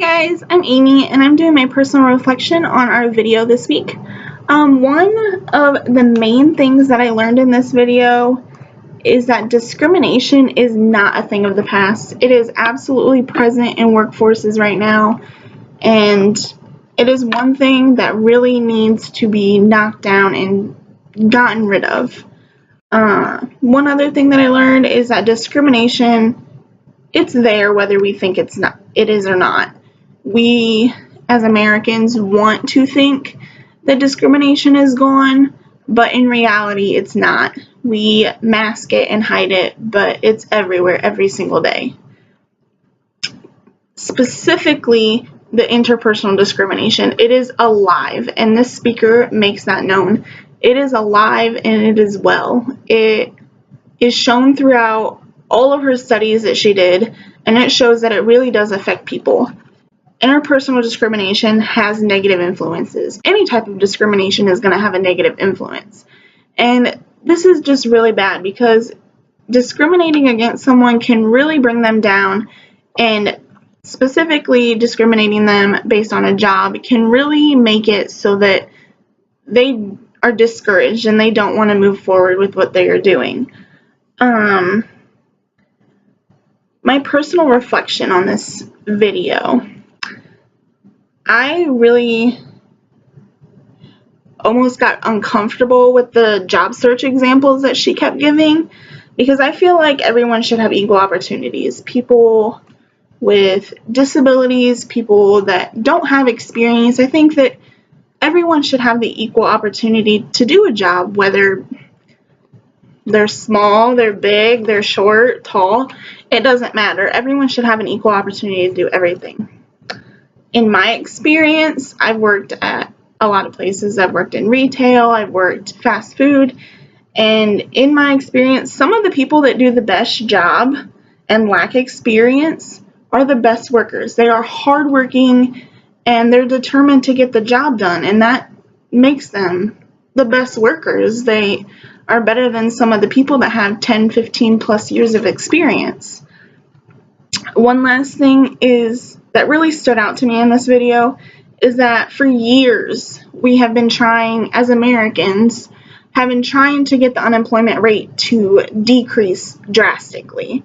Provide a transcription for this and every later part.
Guys, I'm Amy and I'm doing my personal reflection on our video this week. One of the main things that I learned in this video is that discrimination is not a thing of the past. It is absolutely present in workforces right now, and it is one thing that really needs to be knocked down and gotten rid of. One other thing that I learned is that discrimination, it's there whether we think it is or not. We, as Americans, want to think that discrimination is gone, but in reality, it's not. We mask it and hide it, but it's everywhere every single day. Specifically, the interpersonal discrimination, it is alive, and this speaker makes that known. It is alive and it is well. It is shown throughout all of her studies that she did, and it shows that it really does affect people. Interpersonal discrimination has negative influences. Any type of discrimination is going to have a negative influence. And this is just really bad because discriminating against someone can really bring them down, and specifically discriminating them based on a job can really make it so that they are discouraged and they don't want to move forward with what they are doing. My personal reflection on this video, I really almost got uncomfortable with the job search examples that she kept giving, because I feel like everyone should have equal opportunities. People with disabilities, people that don't have experience, I think that everyone should have the equal opportunity to do a job, whether they're small, they're big, they're short, tall, it doesn't matter. Everyone should have an equal opportunity to do everything. In my experience, I've worked at a lot of places. I've worked in retail, I've worked fast food, and in my experience, some of the people that do the best job and lack experience are the best workers. They are hardworking and they're determined to get the job done, and that makes them the best workers. They are better than some of the people that have 10, 15 plus years of experience. One last thing that really stood out to me in this video is that for years we have been trying, as Americans, have been trying to get the unemployment rate to decrease drastically.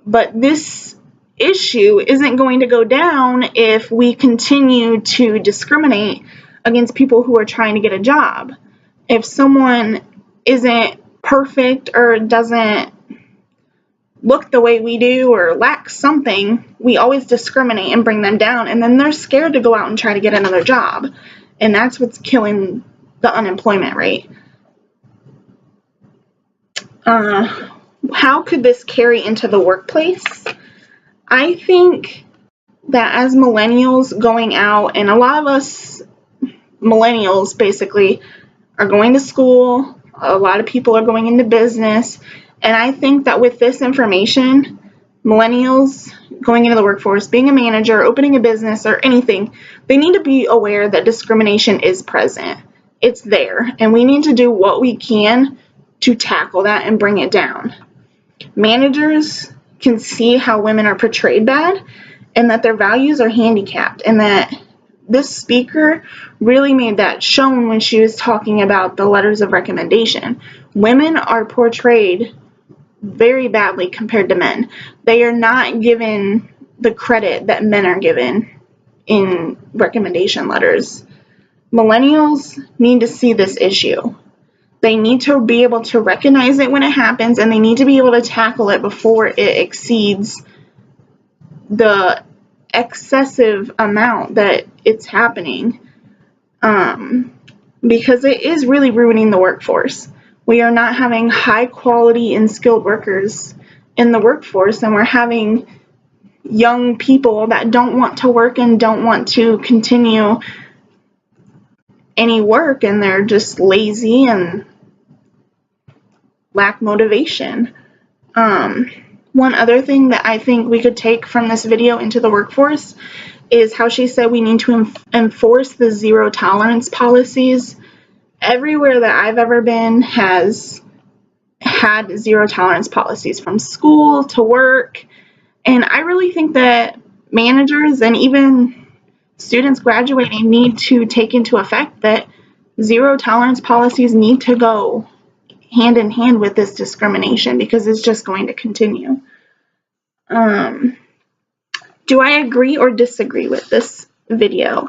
But this issue isn't going to go down if we continue to discriminate against people who are trying to get a job. If someone isn't perfect or doesn't look the way we do or lack something, we always discriminate and bring them down, and then they're scared to go out and try to get another job, and that's what's killing the unemployment rate. How could this carry into the workplace? I think that as millennials going out, and a lot of us millennials basically are going to school, a lot of people are going into business, and I think that with this information, millennials going into the workforce, being a manager, opening a business, or anything, they need to be aware that discrimination is present. It's there, and we need to do what we can to tackle that and bring it down. Managers can see how women are portrayed bad and that their values are handicapped, and that this speaker really made that shown when she was talking about the letters of recommendation. Women are portrayed very badly compared to men. They are not given the credit that men are given in recommendation letters. Millennials need to see this issue. They need to be able to recognize it when it happens, and they need to be able to tackle it before it exceeds the excessive amount that it's happening, because it is really ruining the workforce. We are not having high quality and skilled workers in the workforce, and we're having young people that don't want to work and don't want to continue any work, and they're just lazy and lack motivation. One other thing that I think we could take from this video into the workforce is how she said we need to enforce the zero tolerance policies. Everywhere that I've ever been has had zero tolerance policies, from school to work, and I really think that managers and even students graduating need to take into effect that zero tolerance policies need to go hand in hand with this discrimination because it's just going to continue. Do I agree or disagree with this video?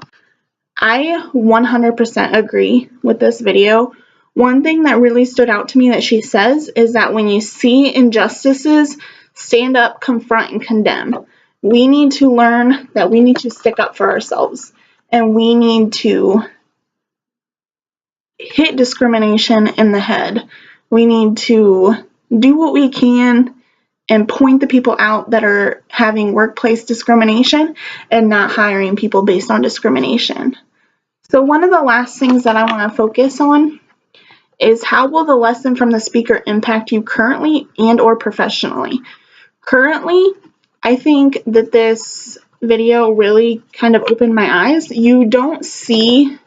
I 100% agree with this video. One thing that really stood out to me that she says is that when you see injustices, stand up, confront, and condemn. We need to learn that we need to stick up for ourselves, and we need to hit discrimination in the head. We need to do what we can and point the people out that are having workplace discrimination and not hiring people based on discrimination. So one of the last things that I want to focus on is how will the lesson from the speaker impact you currently and or professionally? Currently, I think that this video really kind of opened my eyes. You don't see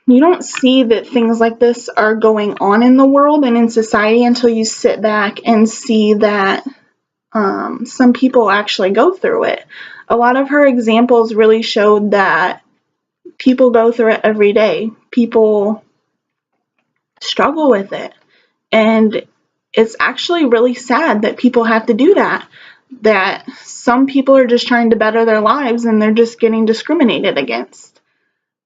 that things like this are going on in the world and in society until you sit back and see that some people actually go through it. A lot of her examples really showed that people go through it every day. People struggle with it. And it's actually really sad that people have to do that. That some people are just trying to better their lives and they're just getting discriminated against.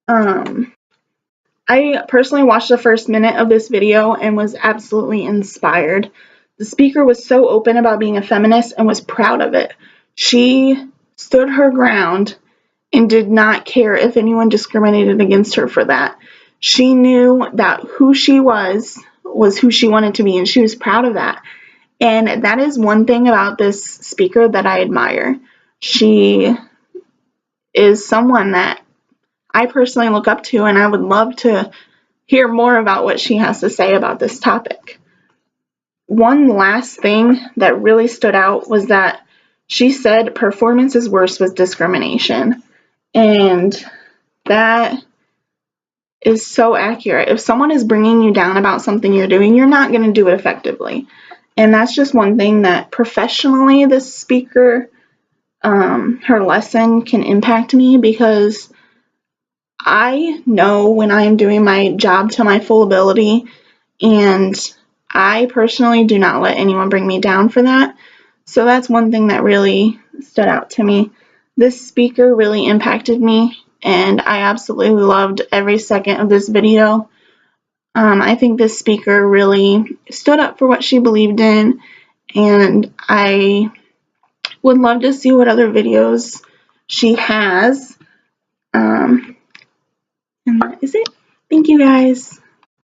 I personally watched the first minute of this video and was absolutely inspired. The speaker was so open about being a feminist and was proud of it. She stood her ground and did not care if anyone discriminated against her for that. She knew that who she was who she wanted to be, and she was proud of that. And that is one thing about this speaker that I admire. She is someone that I personally look up to, and I would love to hear more about what she has to say about this topic. One last thing that really stood out was that she said performance is worse with discrimination. And that is so accurate. If someone is bringing you down about something you're doing, you're not going to do it effectively. And that's just one thing that professionally this speaker, her lesson can impact me, because I know when I am doing my job to my full ability, and I personally do not let anyone bring me down for that. So that's one thing that really stood out to me. This speaker really impacted me, and I absolutely loved every second of this video. I think this speaker really stood up for what she believed in, and I would love to see what other videos she has. And that is it. Thank you guys.